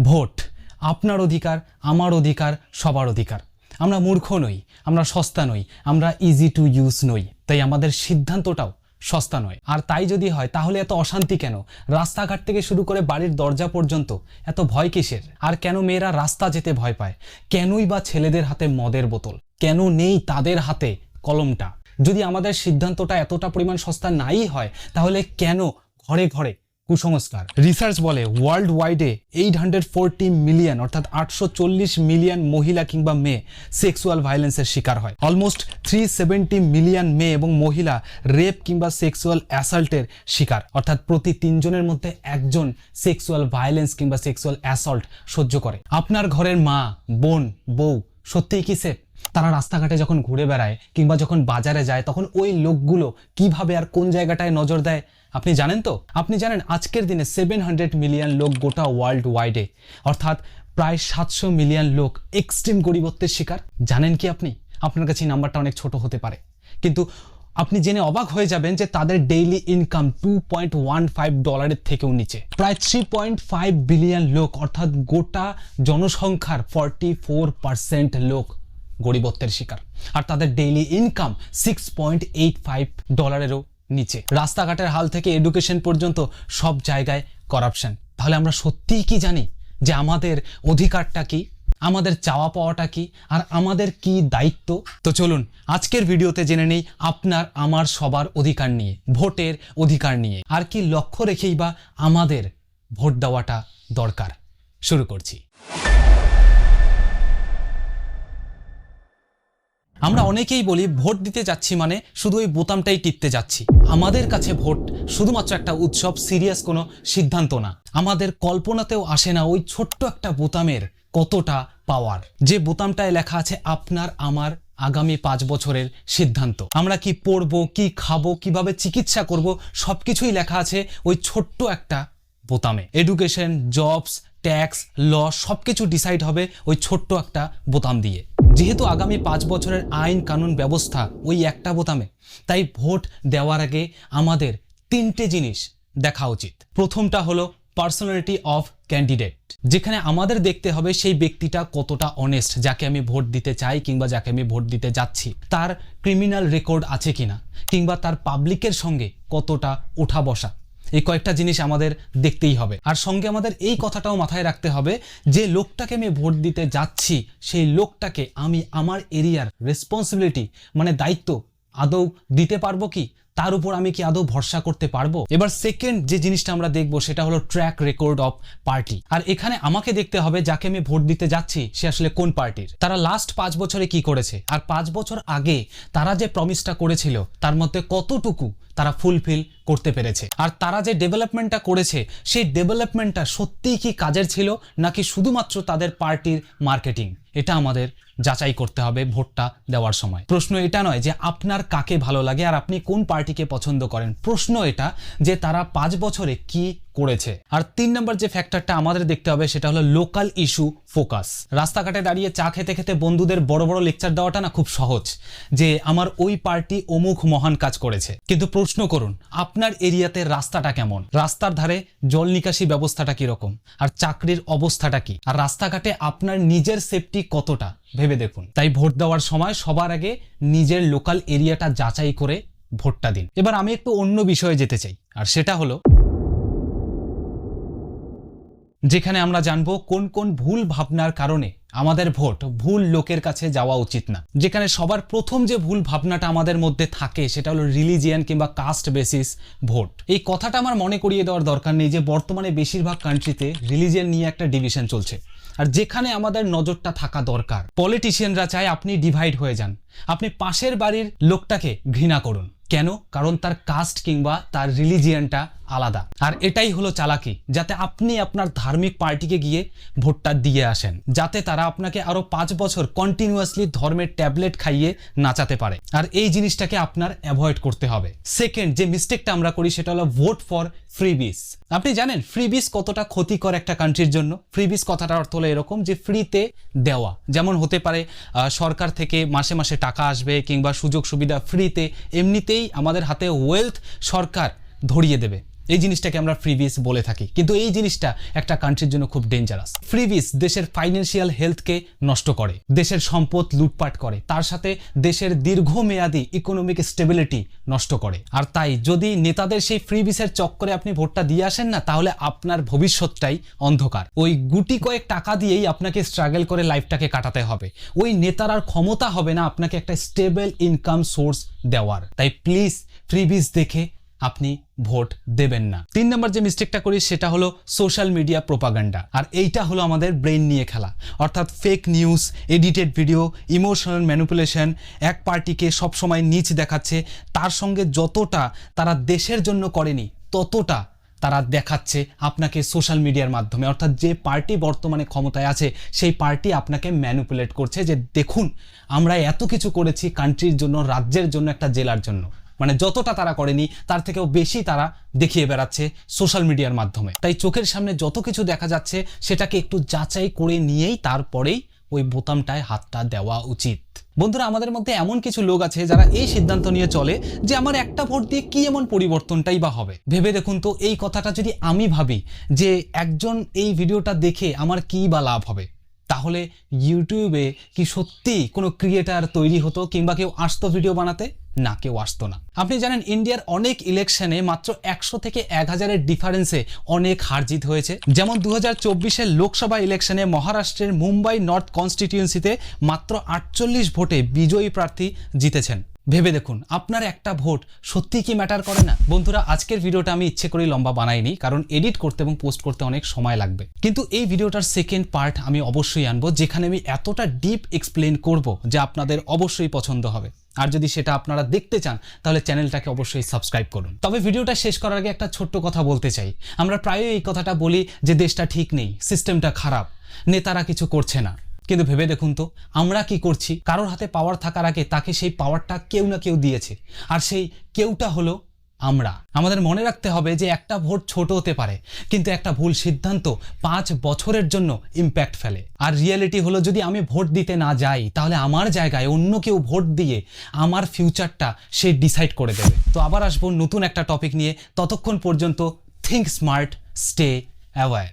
Vote আপনার অধিকার, আমার অধিকার, সবার অধিকার। আমরা মূর্খ নই, আমরা সস্তা নই, আমরা ইজি টু ইউজ নই, তাই আমাদের সিদ্ধান্তটাও সস্তা নয়। আর তাই যদি হয় তাহলে এত অশান্তি কেন? রাস্তাঘাট থেকে শুরু করে বাড়ির দরজা পর্যন্ত এত ভয় কিসের? আর কেন মেয়েরা রাস্তা যেতে ভয় পায়? কেনই বা ছেলেদের হাতে মদের বোতল? কেন নেই তাদের হাতে কলমটা? যদি আমাদের সিদ্ধান্তটা এতটা পরিমাণ সস্তা নাই হয় তাহলে কেন ঘরে ঘরে কুসংস্কার? রিসার্চ বলে ওয়ার্ল্ড ওয়াইডে 840 মিলিয়ন অর্থাৎ 840 মিলিয়ন মহিলা কিংবা মেয়ে সেক্সুয়াল ভায়োলেন্সের শিকার হয়। অলমোস্ট 370 মিলিয়ন মেয়ে এবং মহিলা রেপ কিংবা সেক্সুয়াল অ্যাসাল্টের শিকার, অর্থাৎ প্রতি 3 জনের মধ্যে একজন সেক্সুয়াল ভায়োলেন্স কিংবা সেক্সুয়াল অ্যাসল্ট সহ্য করে। আপনার ঘরের মা, বোন, বউ সত্যিই কি সেফ? তারা রাস্তাঘাটে যখন ঘুরে বেড়ায় কিংবা যখন বাজারে যায় তখন ওই লোকগুলো কিভাবে আর কোন জায়গাটায় নজর দেয় আপনি জানেন তো? আপনি জানেন আজকের দিনে 700 মিলিয়ন লোক গোটা ওয়ার্ল্ড ওয়াইডে, অর্থাৎ প্রায় 700 মিলিয়ন লোক এক্সট্রিম গরিবত্বের শিকার। জানেন কি আপনি? আপনার কাছে নাম্বারটা অনেক ছোট হতে পারে, কিন্তু আপনি জেনে অবাক হয়ে যাবেন যে তাদের ডেইলি ইনকাম $2.15 থেকেও নিচে। প্রায় 3.5 বিলিয়ন লোক অর্থাৎ গোটা জনসংখ্যার 44% লোক গরিবত্বের শিকার, আর তাদের ডেইলি ইনকাম $6.85 নিচে। রাস্তাঘাটের হাল থেকে এডুকেশন পর্যন্ত সব জায়গায় করাপশন। তাহলে আমরা সত্যিই কি জানি যে আমাদের অধিকারটা কি, আমাদের চাওয়া পাওয়াটা কি, আর আমাদের কি দায়িত্ব? তো চলুন আজকের ভিডিওতে জেনে নেই আপনার আমার সবার অধিকার নিয়ে, ভোটের অধিকার নিয়ে, আর কি লক্ষ্য রেখেই বা আমাদের ভোট দেওয়াটা দরকার। শুরু করছি। আমরা অনেকেই বলি ভোট দিতে যাচ্ছি মানে শুধু ওই বোতামটাই টিপতে যাচ্ছি। আমাদের কাছে ভোট শুধুমাত্র একটা উৎসব, সিরিয়াস কোনো সিদ্ধান্ত না। আমাদের কল্পনাতেও আসে না ওই ছোট্ট একটা বোতামের কতটা পাওয়ার, যে বোতামটায় লেখা আছে আপনার আমার আগামী 5 বছরের সিদ্ধান্ত। আমরা কি পড়বো, কি খাবো, কিভাবে চিকিৎসা করব, সবকিছুই লেখা আছে ওই ছোট্ট একটা বোতামে। এডুকেশন, জবস, ট্যাক্স, ল সবকিছু ডিসাইড হবে ওই ছোট্ট একটা বোতাম দিয়ে। যেহেতু আগামী 5 বছরের আইন কানুন ব্যবস্থা ওই একটা বোতামে, তাই ভোট দেওয়ার আগে আমাদের 3টে জিনিস দেখা উচিত। প্রথমটা হলো পার্সোনালিটি অফ ক্যান্ডিডেট, যেখানে আমাদের দেখতে হবে সেই ব্যক্তিটা কতটা অনেস্ট, যাকে আমি ভোট দিতে চাই কিংবা যাকে আমি ভোট দিতে যাচ্ছি। তার ক্রিমিনাল রেকর্ড আছে কিনা, কিংবা তার পাবলিকের সঙ্গে কতটা ওঠা বসা। এই কয়েকটা জিনিস আমাদের দেখতেই হবে। আর সঙ্গে আমাদের এই কথাটাও মাথায় রাখতে হবে যে লোকটাকে আমি ভোট দিতে যাচ্ছি সেই লোকটাকে আমি আমার এরিয়ার রেসপন্সিবিলিটি মানে দায়িত্ব আদৌ দিতে পারবো কি, তার উপর আমি কি আদৌ ভরসা করতে পারবো। এবার সেকেন্ড যে জিনিসটা আমরা দেখবো সেটা হলো ট্র্যাক রেকর্ড অফ পার্টি। আর এখানে আমাকে দেখতে হবে যাকে আমি ভোট দিতে যাচ্ছি সে আসলে কোন পার্টির, তারা লাস্ট 5 বছরে কি করেছে, আর 5 বছর আগে তারা যে প্রমিসটা করেছিল তার মধ্যে কতটুকু তারা ফুলফিল করতে পেরেছে, আর তারা যে ডেভেলপমেন্টটা করেছে সেই ডেভেলপমেন্টটা সত্যিই কি কাজের ছিল নাকি শুধুমাত্র তাদের পার্টির মার্কেটিং। এটা আমাদের যাচাই করতে হবে ভোটটা দেওয়ার সময়। প্রশ্ন এটা নয় যে আপনার কাকে ভালো লাগে আর আপনি কোন পার্টিকে পছন্দ করেন, প্রশ্ন এটা যে তারা 5 বছরে কি করেছে। আর 3 নম্বর যে ফ্যাক্টরটা আমাদের দেখতে হবে সেটা হলো লোকাল ইস্যু ফোকাস। রাস্তাঘাটে দাঁড়িয়ে চা খেতে খেতে বন্ধুদের বড় বড় লেকচার দেওয়াটা না খুব সহজ, যে আমার ওই পার্টি অমুক মহান কাজ করেছে, কিন্তু প্রশ্ন করুন আপনার এরিয়াতে রাস্তাটা কেমন, রাস্তার ধারে জল নিকাশি ব্যবস্থাটা কিরকম, আর চাকরির অবস্থাটা কি, আর রাস্তাঘাটে আপনার নিজের সেফটি কতটা ভেবে দেখুন। তাই ভোট দেওয়ার সময় সবার আগে নিজের লোকাল এরিয়াটা যাচাই করে ভোটটা দিন। এবার আমি একটু অন্য বিষয়ে যেতে চাই, আর সেটা হলো যেখানে আমরা জানবো কোন কোন ভুল ভাবনার কারণে আমাদের ভোট ভুল লোকের কাছে যাওয়া উচিত না। যেখানে সবার প্রথম যে ভুল ভাবনাটা আমাদের মধ্যে থাকে সেটা হলো রিলিজিয়ান কিংবা কাস্ট বেসিস ভোট। এই কথাটা আমার মনে করিয়ে দেওয়ার দরকার নেই যে বর্তমানে বেশিরভাগ কান্ট্রিতে রিলিজিয়ান নিয়ে একটা ডিভিশন চলছে, আর যেখানে আমাদের নজরটা থাকা দরকার। পলিটিশিয়ানরা চায় আপনি ডিভাইড হয়ে যান, আপনি পাশের বাড়ির লোকটাকে ঘৃণা করুন। কেন? কারণ তার কাস্ট কিংবা তার রিলিজিয়ানটা আলাদা। আর এটাই হলো চালাকি, যাতে আপনি আপনার ধার্মিক পার্টিকে গিয়ে ভোটটা দিয়ে আসেন, যাতে তারা আপনাকে আরো 5 বছর কন্টিনিউয়াসলি ধর্মের ট্যাবলেট খাইয়ে নাচাতে পারে। আর এই জিনিসটাকে আপনার অ্যাভয়েড করতে হবে। সেকেন্ড যে মিস্টেকটা আমরা করি সেটা হলো ভোট ফর ফ্রিবিস। আপনি জানেন ফ্রিবিস কতটা ক্ষতিকর একটা কান্ট্রির জন্য? ফ্রিবিস কথাটার অর্থ হলো এরকম যে ফ্রিতে দেওয়া, যেমন হতে পারে সরকার থেকে মাসে মাসে টাকা আসবে কিংবা সুযোগ সুবিধা ফ্রিতে, এমনিতেই আমাদের হাতে ওয়েলথ সরকার ধরিয়ে দেবে। এই জিনিসটাকে আমরা ফ্রিবিস বলে থাকি, কিন্তু এই জিনিসটা একটা কান্ট্রির জন্য খুব ডেঞ্জারাস। ফ্রিবিস দেশের ফাইন্যান্সিয়াল হেলথকে নষ্ট করে, দেশের সম্পদ লুটপাট করে, তার সাথে দেশের দীর্ঘমেয়াদী ইকোনমিক স্টেবিলিটি নষ্ট করে। আর তাই যদি নেতাদের সেই ফ্রিবিসের চক্করে আপনি ভোটটা দিয়ে আসেন না, তাহলে আপনার ভবিষ্যৎটাই অন্ধকার। ওই গুটি কয়েক টাকা দিয়েই আপনাকে স্ট্রাগল করে লাইফটাকে কাটাতে হবে। ওই নেতার আর ক্ষমতা হবে না আপনাকে একটা স্টেবল ইনকাম সোর্স দেওয়ার। তাই প্লিজ ফ্রিবিস দেখে আপনি ভোট দেবেন না। 3 নম্বর যে মিস্টেকটা করি সেটা হলো সোশ্যাল মিডিয়া প্রোপাগান্ডা। আর এইটা হলো আমাদের ব্রেন নিয়ে খেলা, অর্থাৎ fake news, edited video, emotional manipulation, এক পার্টিকে সবসময় নিচ দেখাচ্ছে, তার সঙ্গে যতটা তারা দেশের জন্য করেনি ততটা তারা দেখাচ্ছে আপনাকে সোশ্যাল মিডিয়ার মাধ্যমে। অর্থাৎ যে পার্টি বর্তমানে ক্ষমতায় আছে সেই পার্টি আপনাকে ম্যানিপুলেট করছে যে দেখুন আমরা এত কিছু করেছি কান্ট্রির জন্য, রাজ্যের জন্য, একটা জেলার জন্য। মানে যতটা তারা করেনি তার থেকেও বেশি তারা দেখিয়ে বেড়াচ্ছে সোশ্যাল মিডিয়ার মাধ্যমে। তাই চোখের সামনে যত কিছু দেখা যাচ্ছে সেটাকে একটু যাচাই করে নিয়েই তারপরেই ওই বোতামটায় হাতটা দেওয়া উচিত। বন্ধুরা, আমাদের মধ্যে এমন কিছু লোক আছে যারা এই সিদ্ধান্ত নিয়ে চলে যে আমার একটা ভোট দিয়ে কি এমন পরিবর্তনটাই বা হবে। ভেবে দেখুন তো, এই কথাটা যদি আমি ভাবি যে একজন এই ভিডিওটা দেখে আমার কি বা লাভ হবে, তাহলে ইউটিউবে কি সত্যি কোনো ক্রিয়েটার তৈরি হতো কিংবা কেউ আসতো ভিডিও বানাতে? না, কেউ আসতো না। আপনি জানেন ইন্ডিয়ার অনেক ইলেকশনে মাত্র 100 থেকে 1000-এর ডিফারেন্সে অনেক হার জিত হয়েছে। যেমন 2024-এর লোকসভা ইলেকশনে মহারাষ্ট্রের মুম্বাই নর্থ কনস্টিটিউয়েন্সিতে মাত্র 48 ভোটে বিজয়ী প্রার্থী জিতেছেন। ভেবে দেখুন আপনার একটা ভোট সত্যি কি ম্যাটার করে না? বন্ধুরা, আজকের ভিডিওটা আমি ইচ্ছে করেই লম্বা বানাইনি, কারণ এডিট করতে এবং পোস্ট করতে অনেক সময় লাগবে। কিন্তু এই ভিডিওটার সেকেন্ড পার্ট আমি অবশ্যই আনবো, যেখানে আমি এতটা ডিপ এক্সপ্লেন করব যে আপনাদের অবশ্যই পছন্দ হবে। আর যদি সেটা আপনারা দেখতে চান তাহলে চ্যানেলটাকে অবশ্যই সাবস্ক্রাইব করুন। তবে ভিডিওটা শেষ করার আগে একটা ছোট্ট কথা বলতে চাই। আমরা প্রায়ই এই কথাটা বলি যে দেশটা ঠিক নেই, সিস্টেমটা খারাপ, নেতারা কিছু করছে না। কিন্তু ভেবে দেখুন তো আমরা কি করছি? কারোর হাতে পাওয়ার থাকার আগে তাকে সেই পাওয়ারটা কেউ না কেউ দিয়েছে, আর সেই কেউটা হলো আমরা। আমাদের মনে রাখতে হবে যে একটা ভোট ছোট হতে পারে, কিন্তু একটা ভুল সিদ্ধান্ত 5 বছরের জন্য ইম্প্যাক্ট ফেলে। আর রিয়েলিটি হলো যদি আমি ভোট দিতে না যাই তাহলে আমার জায়গায় অন্য কেউ ভোট দিয়ে আমার ফিউচারটা সে ডিসাইড করে দেবে। তো আবার আসবো নতুন একটা টপিক নিয়ে, ততক্ষণ পর্যন্ত থিঙ্ক স্মার্ট, স্টে অ্যাওয়্যার।